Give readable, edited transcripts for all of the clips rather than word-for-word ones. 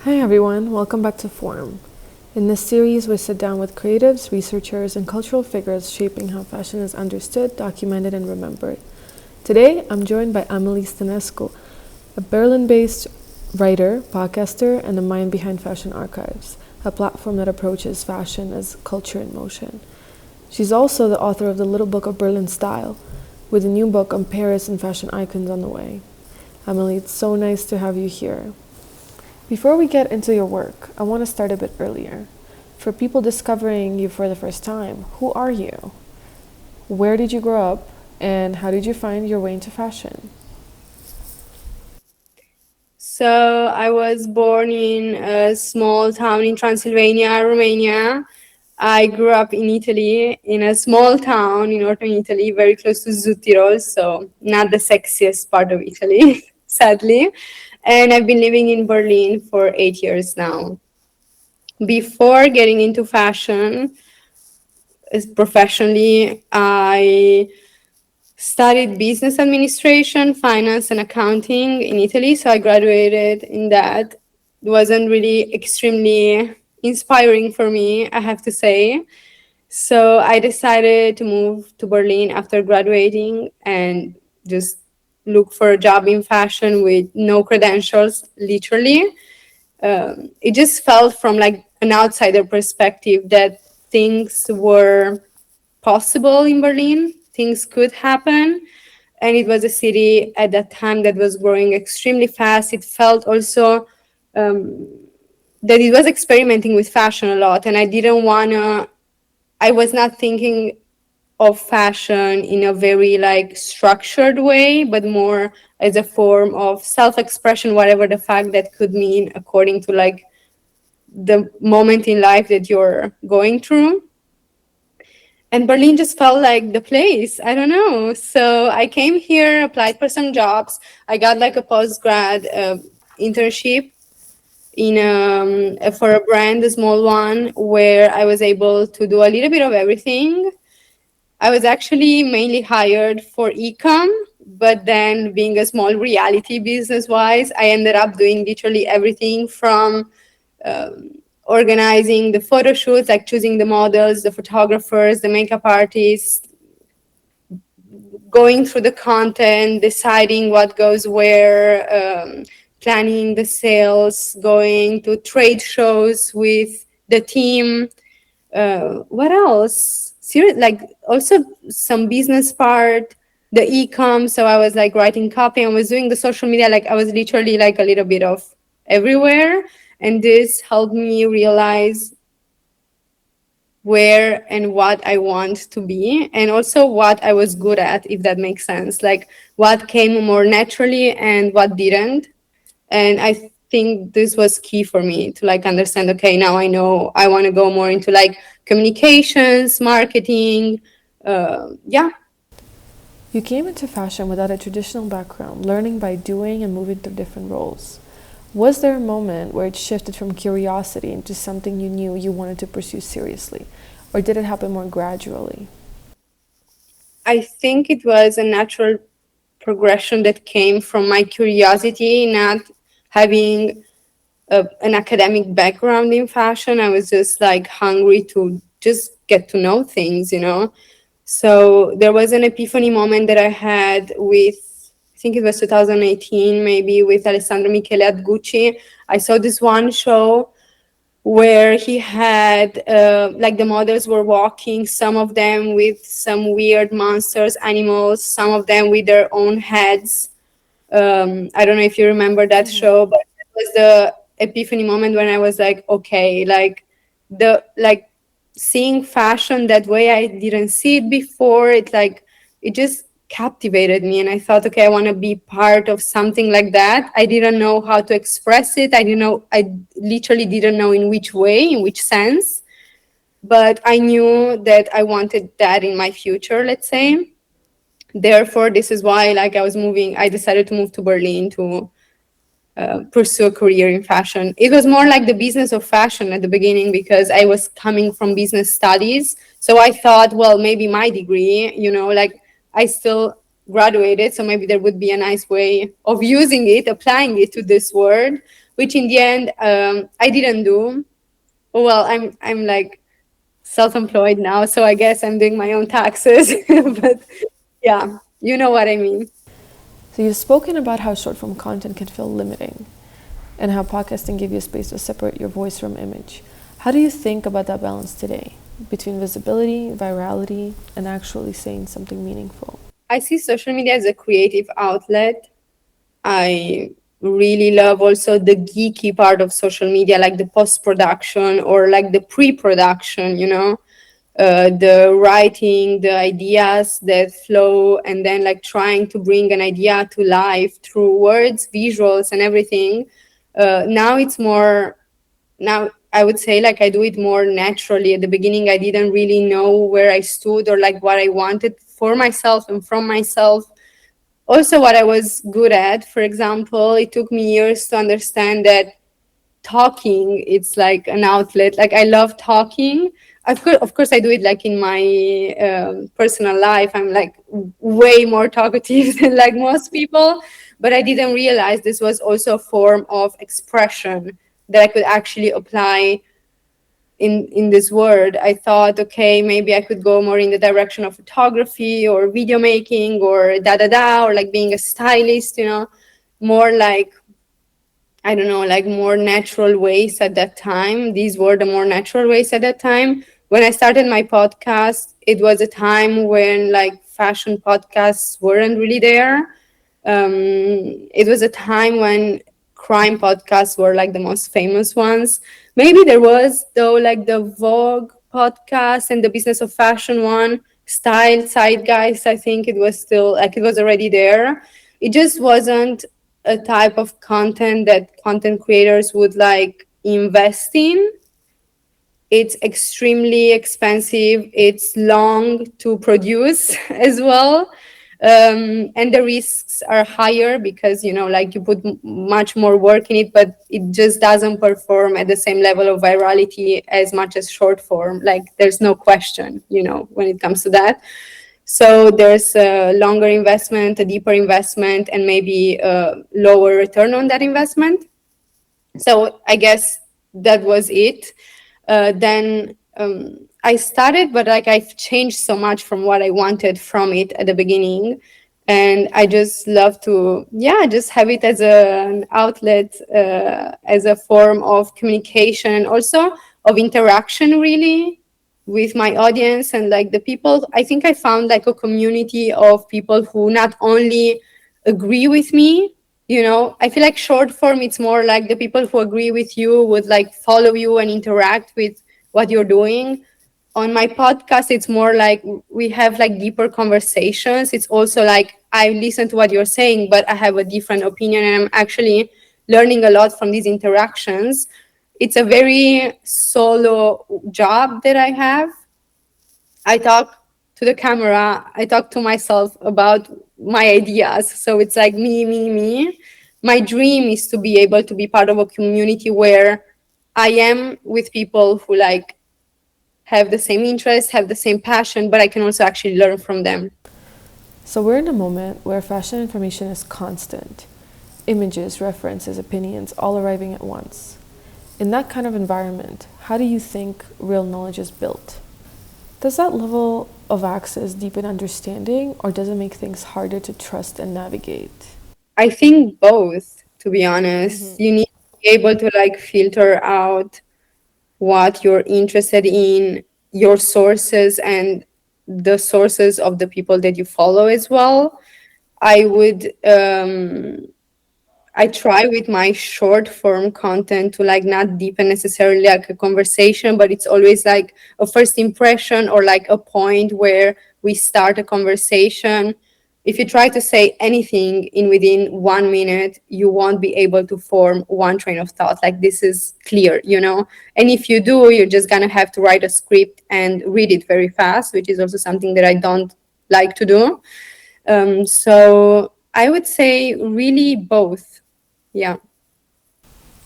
Hi everyone, welcome back to FORM. In this series, we sit down with creatives, researchers, and cultural figures shaping how fashion is understood, documented, and remembered. Today, I'm joined by Amelie Stanescu, a Berlin-based writer, podcaster, and the mind behind Fashion Archives, a platform that approaches fashion as culture in motion. She's also the author of the Little Book of Berlin Style, with a new book on Paris and fashion icons on the way. Amelie, it's so nice to have you here. Before we get into your work, I want to start a bit earlier. For people discovering you for the first time, who are you? Where did you grow up? And how did you find your way into fashion? So I was born in a small town in Transylvania, Romania. I grew up in Italy, in a small town in northern Italy, very close to Südtirol, so not the sexiest part of Italy, sadly. And I've been living in Berlin for 8 years now. Before getting into fashion professionally, I studied business administration, finance, and accounting in Italy. So I graduated in that. It wasn't really extremely inspiring for me, I have to say. So I decided to move to Berlin after graduating and just look for a job in fashion with no credentials, literally. It just felt from like an outsider perspective that things were possible in Berlin, things could happen. And it was a city at that time that was growing extremely fast. It felt also um, that it was experimenting with fashion a lot. And I didn't want to, I was not thinking of fashion in a very like structured way, but more as a form of self-expression, whatever the fact that could mean according to like the moment in life that you're going through. And Berlin just felt like the place. I don't know. So I came here, applied for some jobs. I got like a postgrad internship in for a brand, a small one, where I was able to do a little bit of everything. I was actually mainly hired for ecom, but then being a small reality business wise, I ended up doing literally everything from um, organizing the photo shoots, like choosing the models, the photographers, the makeup artists, going through the content, deciding what goes where, planning the sales, going to trade shows with the team. What else? Serious, like also some business part, the e-com. So I was like writing copy. I was doing the social media. Like I was literally like a little bit of everywhere, and this helped me realize where and what I want to be, and also what I was good at, if that makes sense. Like what came more naturally and what didn't. And I think this was key for me to like understand, okay, now I know I want to go more into like communications, marketing. Yeah. You came into fashion without a traditional background, learning by doing and moving through different roles. Was there a moment where it shifted from curiosity into something you knew you wanted to pursue seriously? Or did it happen more gradually? I think it was a natural progression that came from my curiosity, not having an academic background in fashion. I was just like hungry to just get to know things, you know. So there was an epiphany moment that I had with, I think it was 2018, maybe, with Alessandro Michele at Gucci. I saw this one show where he had like the models were walking, some of them with some weird monsters, animals, some of them with their own heads. I don't know if you remember that show, but it was the epiphany moment when I was like, okay, like the like seeing fashion that way, I didn't see it before. It like it just captivated me, and I thought, okay, I want to be part of something like that. I didn't know how to express it. I didn't know. I literally didn't know in which way, in which sense, but I knew that I wanted that in my future. Let's say. Therefore, this is why, like, I decided to move to Berlin to pursue a career in fashion. It was more like the business of fashion at the beginning because I was coming from business studies. So I thought, well, maybe my degree, you know, like I still graduated, so maybe there would be a nice way of using it, applying it to this word. which in the end I didn't do. Well, I'm like self-employed now, so I guess I'm doing my own taxes. But yeah, you know what I mean. So you've spoken about how short form content can feel limiting and how podcasting gave you a space to separate your voice from image. How do you think about that balance today between visibility, virality, and actually saying something meaningful? I see social media as a creative outlet. I really love also the geeky part of social media, like the post production or like the pre production, the writing, the ideas that flow, and then like trying to bring an idea to life through words, visuals, and everything. Now it's more, now I would say like I do it more naturally. At the beginning, I didn't really know where I stood or like what I wanted for myself and from myself, also what I was good at. For example, it took me years to understand that talking, it's like an outlet. Like I love talking. Of course I do it like in my personal life. I'm like way more talkative than like most people, but I didn't realize this was also a form of expression that I could actually apply in this word. I thought, okay, maybe I could go more in the direction of photography or video making or da da da, or like being a stylist, more like, I don't know, like more natural ways at that time. These were the more natural ways at that time. When I started my podcast, it was a time when like fashion podcasts weren't really there. It was a time when crime podcasts were like the most famous ones. Maybe there was though like the Vogue podcast and the Business of Fashion one, Style, Zeitgeist. I think it was still like it was already there. It just wasn't a type of content that content creators would like invest in. It's extremely expensive, it's long to produce as well, and the risks are higher because like you put much more work in it, but it just doesn't perform at the same level of virality as much as short form. Like there's no question, when it comes to that. So there's a longer investment, a deeper investment, and maybe a lower return on that investment. So I guess that was it. Then I started, but like I've changed so much from what I wanted from it at the beginning. And I just love to, yeah, just have it as an outlet, as a form of communication and also of interaction, really, with my audience and like the people. I think I found like a community of people who not only agree with me. I feel like short form, it's more like the people who agree with you would like follow you and interact with what you're doing. On my podcast, it's more like we have like deeper conversations. It's also like I listen to what you're saying, but I have a different opinion, and I'm actually learning a lot from these interactions. It's a very solo job that I have. I talk to the camera, I talk to myself about my ideas. So it's like me, me, me. My dream is to be able to be part of a community where I am with people who like have the same interests, have the same passion, but I can also actually learn from them. So we're in a moment where fashion information is constant. Images, references, opinions, all arriving at once. In that kind of environment, how do you think real knowledge is built? Does that level of access deepen understanding, or does it make things harder to trust and navigate? I think both, to be honest. You need to be able to like filter out what you're interested in, your sources, and the sources of the people that you follow as well. I would I try with my short form content to like not deepen necessarily like a conversation, but it's always like a first impression or like a point where we start a conversation. If you try to say anything in within 1 minute, you won't be able to form one train of thought. Like this is clear. And if you do, you're just gonna have to write a script and read it very fast, which is also something that I don't like to do. So I would say really both. Yeah.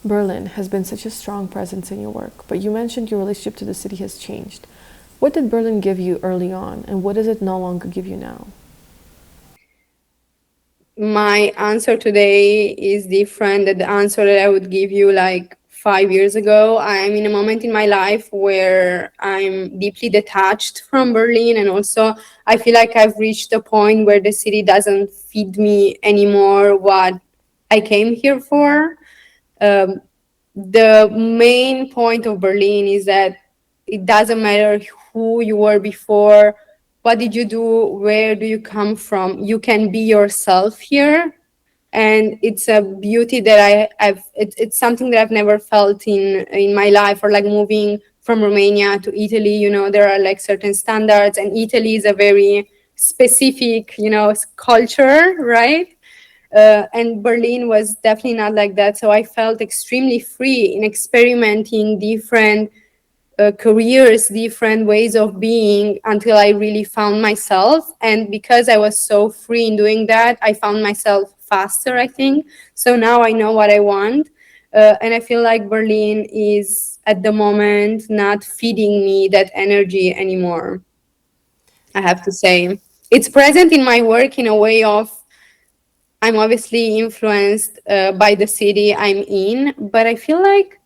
Berlin has been such a strong presence in your work, but you mentioned your relationship to the city has changed. What did Berlin give you early on, and what does it no longer give you now? my answer today is different than the answer that I would give you like 5 years ago. I'm in a moment in my life where I'm deeply detached from Berlin, and also I feel like I've reached a point where the city doesn't feed me anymore what I came here for. Um, the main point of Berlin is that it doesn't matter who you were before, what did you do, where do you come from, you can be yourself here. And it's a beauty that it's something that I've never felt in my life. Or like moving from Romania to Italy, there are like certain standards, and Italy is a very specific, culture, right? And Berlin was definitely not like that. So I felt extremely free in experimenting different careers, different ways of being, until I really found myself. And because I was so free in doing that, I found myself faster, I think. So now I know what I want. And I feel like Berlin is at the moment not feeding me that energy anymore, I have to say. It's present in my work in a way of, I'm obviously influenced by the city I'm in, but I feel like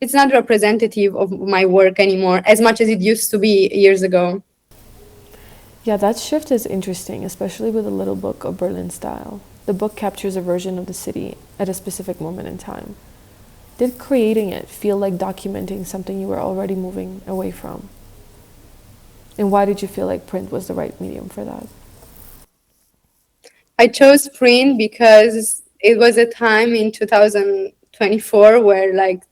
it's not representative of my work anymore as much as it used to be years ago. Yeah, that shift is interesting, especially with a little book of Berlin style. The book captures a version of the city at a specific moment in time. Did creating it feel like documenting something you were already moving away from? And why did you feel like print was the right medium for that? I chose print because it was a time in 2024 where like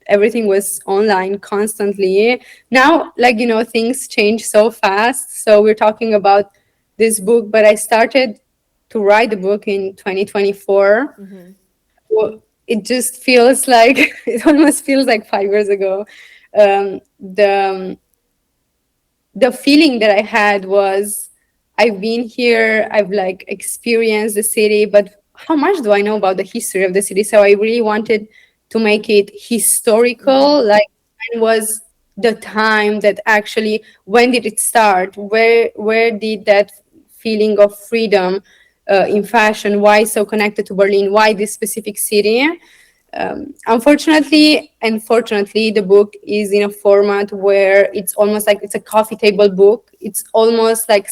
everything was online constantly. Now, like, things change so fast. So we're talking about this book, but I started to write the book in 2024. Well, it just feels like it almost feels like 5 years ago. The feeling that I had was, I've been here, I've like experienced the city, but how much do I know about the history of the city? So I really wanted to make it historical. Like, when was the time that actually, when did it start? Where did that feeling of freedom in fashion, why so connected to Berlin? Why this specific city? Unfortunately and fortunately, the book is in a format where it's almost like it's a coffee table book. It's almost like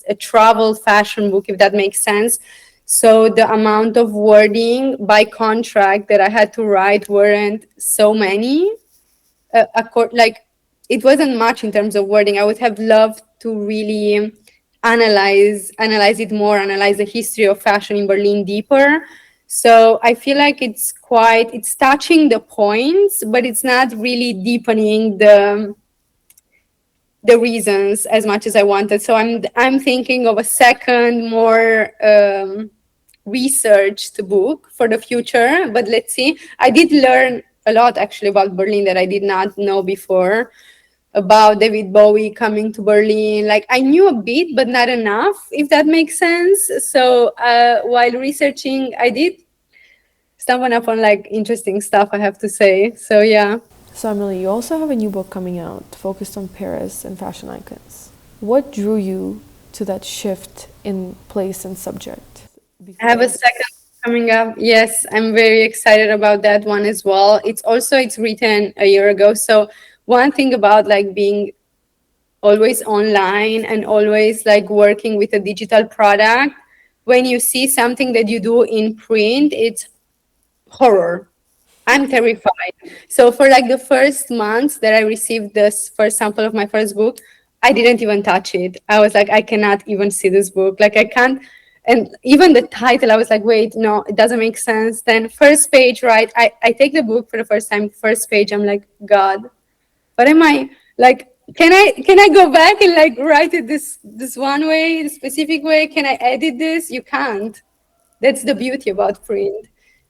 a travel fashion book, if that makes sense. So the amount of wording by contract that I had to write weren't so many. Like, it wasn't much in terms of wording. I would have loved to really analyze it more, analyze the history of fashion in Berlin deeper. So I feel like it's touching the points, but it's not really deepening the reasons as much as I wanted. So I'm thinking of a second, more researched book for the future. But let's see. I did learn a lot actually about Berlin that I did not know before, about David Bowie coming to Berlin. Like, I knew a bit, but not enough, if that makes sense. So while researching, I did stumble upon like interesting stuff, I have to say. So yeah. So, Emily, you also have a new book coming out focused on Paris and fashion icons. What drew you to that shift in place and subject? I have a second coming up. Yes, I'm very excited about that one as well. It's written a year ago. So one thing about like being always online and always like working with a digital product, when you see something that you do in print, it's horror. I'm terrified. So for like the first months that I received this first sample of my first book, I didn't even touch it. I was like, I cannot even see this book. Like, I can't. And even the title, I was like, wait, no, it doesn't make sense. Then first page, right? I take the book for the first time, first page, I'm like, God, what am I like? Can I go back and like write it this one way, this specific way? Can I edit this? You can't. That's the beauty about print.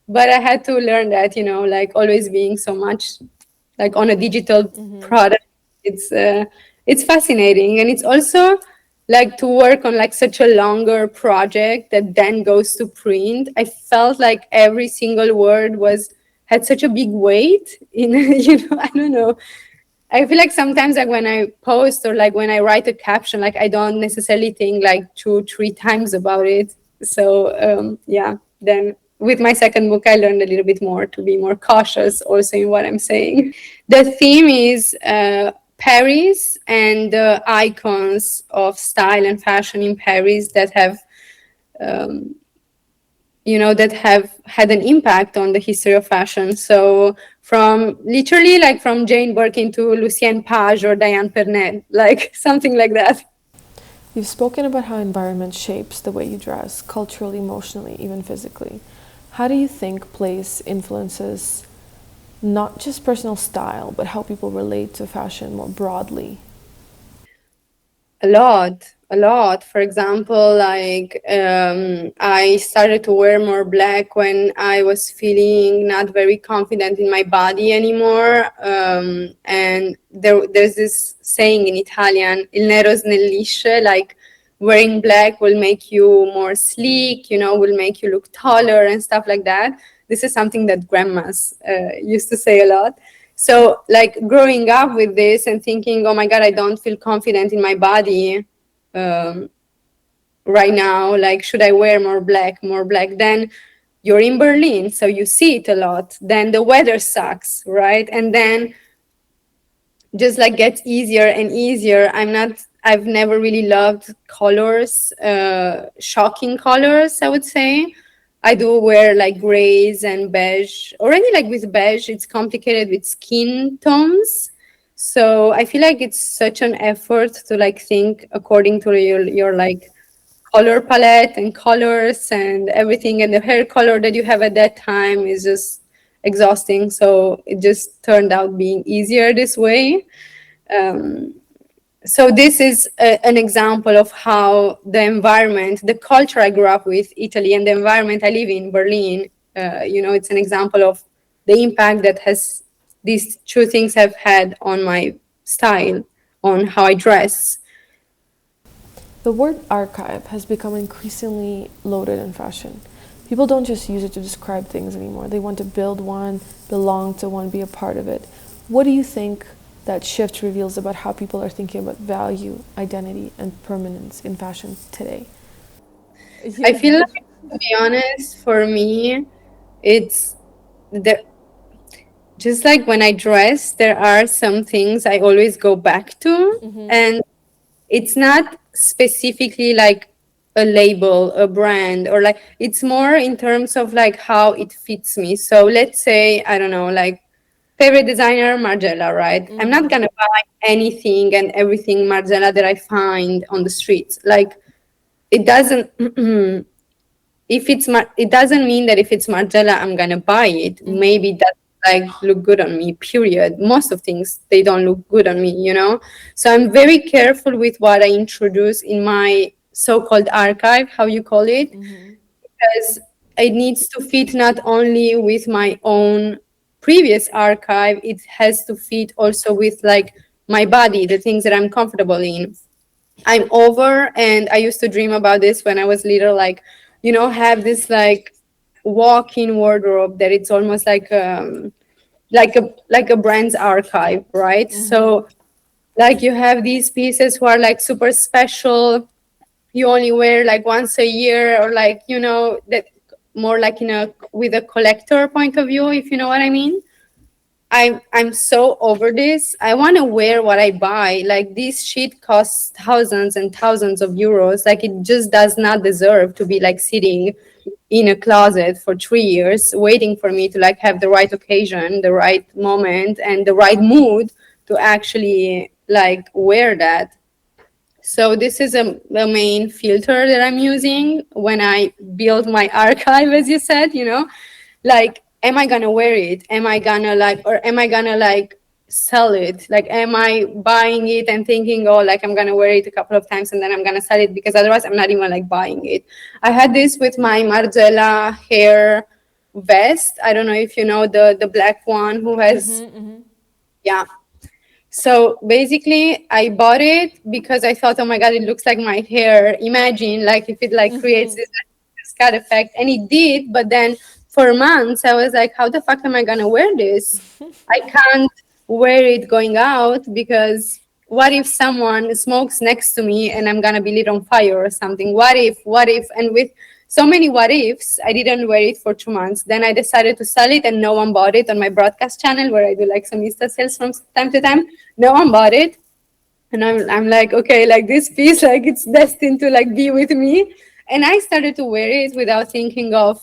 But I had to learn that, like always being so much like on a digital product, it's it's fascinating. And it's also like to work on like such a longer project that then goes to print. I felt like every single word was had such a big weight in I don't know. I feel like sometimes like when I post or like when I write a caption, like I don't necessarily think like 2, 3 times about it. So yeah, then with my second book, I learned a little bit more to be more cautious also in what I'm saying. The theme is Paris and the icons of style and fashion in Paris that have that have had an impact on the history of fashion. So from literally like from Jane Birkin to Lucienne Page or Diane Pernet, like something like that. You've spoken about how environment shapes the way you dress, culturally, emotionally, even physically. How do you think place influences not just personal style, but how people relate to fashion more broadly? A lot. For example, like I started to wear more black when I was feeling not very confident in my body anymore. And there's this saying in Italian, "Il nero snellisce," like wearing black will make you more sleek, will make you look taller and stuff like that. This is something that grandmas used to say a lot. So, like growing up with this and thinking, oh my God, I don't feel confident in my body um, right now. Like, should I wear more black, more black? Then you're in Berlin, so you see it a lot. Then the weather sucks, right? And then just like gets easier and easier. I've never really loved colors, shocking colors, I would say. I do wear like grays and beige. Already like with beige, it's complicated with skin tones. So I feel like it's such an effort to like think according to your like color palette and colors and everything, and the hair color that you have at that time is just exhausting. So it just turned out being easier this way. um, so this is an example of how the environment, the culture I grew up with, Italy, and the environment I live in, Berlin, it's an example of the impact that has these two things have had on my style, on how I dress. The word archive has become increasingly loaded in fashion. People don't just use it to describe things anymore. They want to build one, belong to one, be a part of it. What do you think that shift reveals about how people are thinking about value, identity, and permanence in fashion today? I feel Yeah. like, to be honest, for me, it's the just like when I dress, there are some things I always go back to, and it's not specifically like a label, a brand, or like it's more in terms of like how it fits me. So let's say, I don't know, like favorite designer Margiela, right? I'm not gonna buy anything and everything Margiela that I find on the streets. Like it doesn't if it's it doesn't mean that if it's Margiela I'm gonna buy it. Maybe that like look good on me, period. Most of things they don't look good on me. So I'm very careful with what I introduce in my so-called archive, how you call it, because it needs to fit not only with my own previous archive, it has to fit also with like my body, the things that I'm comfortable in. I'm over, and I used to dream about this when I was little, like, have this like walk-in wardrobe that it's almost like a brand's archive, right? So like you have these pieces who are like super special, you only wear like once a year, or like, that more like in a with a collector point of view, if you know what I mean. I'm so over this. I want to wear what I buy. Like this shit costs thousands and thousands of euros. Like it just does not deserve to be like sitting in a closet for 3 years waiting for me to like have the right occasion, the right moment, and the right mood to actually like wear that. So this is a main filter that I'm using when I build my archive, as you said, like, am I gonna wear it? Am I gonna like, or am I gonna like sell it? Like, am I buying it and thinking, oh, like I'm gonna wear it a couple of times and then I'm gonna sell it, because otherwise I'm not even like buying it. I had this with my Margiela hair vest. I don't know if you know the black one who has, yeah. So basically, I bought it because I thought, oh my God, it looks like my hair. Imagine like if it like creates this cascade effect, and it did. But then for months, I was like, how the fuck am I gonna wear this? I can't wear it going out, because what if someone smokes next to me and I'm gonna be lit on fire or something? What if? And with so many what ifs. I didn't wear it for 2 months. Then I decided to sell it, and no one bought it on my broadcast channel where I do like some Insta sales from time to time. No one bought it. And I'm like, okay, like this piece, like it's destined to like be with me. And I started to wear it without thinking of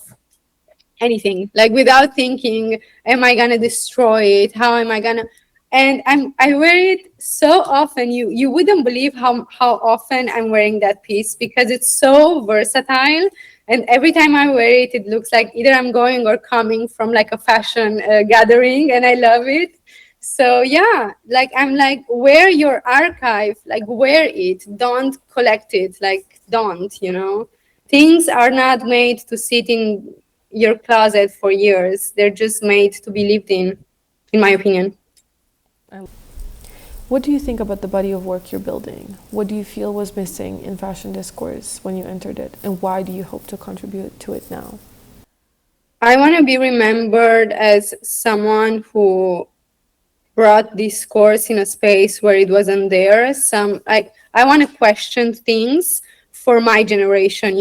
anything, like without thinking, am I gonna destroy it, how am I gonna, and I wear it so often. You wouldn't believe how often I'm wearing that piece, because it's so versatile, and every time I wear it, it looks like either I'm going or coming from like a fashion gathering, and I love it. So yeah, like I'm like, wear your archive, like wear it, don't collect it, like don't, things are not made to sit in your closet for years. They're just made to be lived in my opinion. What do you think about the body of work you're building? What do you feel was missing in fashion discourse when you entered it? And why do you hope to contribute to it now? I want to be remembered as someone who brought this course in a space where it wasn't there. I want to question things for my generation,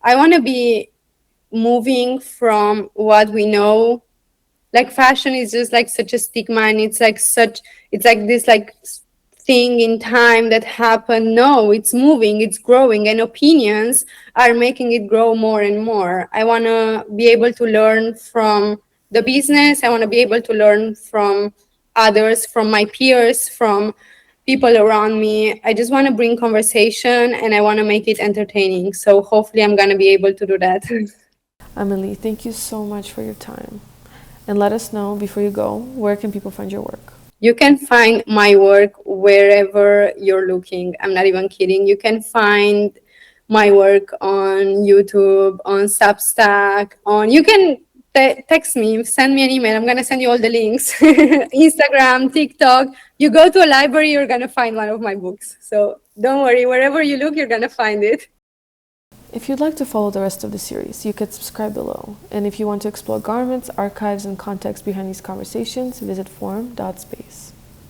I want to be moving from what we know, like fashion is just like such a stigma, and it's like this like thing in time that happened. No, it's moving, it's growing, and opinions are making it grow more and more. I want to be able to learn from the business. I want to be able to learn from others, from my peers, from people around me. I just want to bring conversation, and I want to make it entertaining, so hopefully I'm going to be able to do that. Amelie, thank you so much for your time. And let us know before you go, where can people find your work? You can find my work wherever you're looking. I'm not even kidding. You can find my work on YouTube, on Substack, you can text me, send me an email. I'm going to send you all the links. Instagram, TikTok. You go to a library, you're going to find one of my books. So don't worry, wherever you look, you're going to find it. If you'd like to follow the rest of the series, you could subscribe below. And if you want to explore garments, archives, and context behind these conversations, visit FORM.speaks.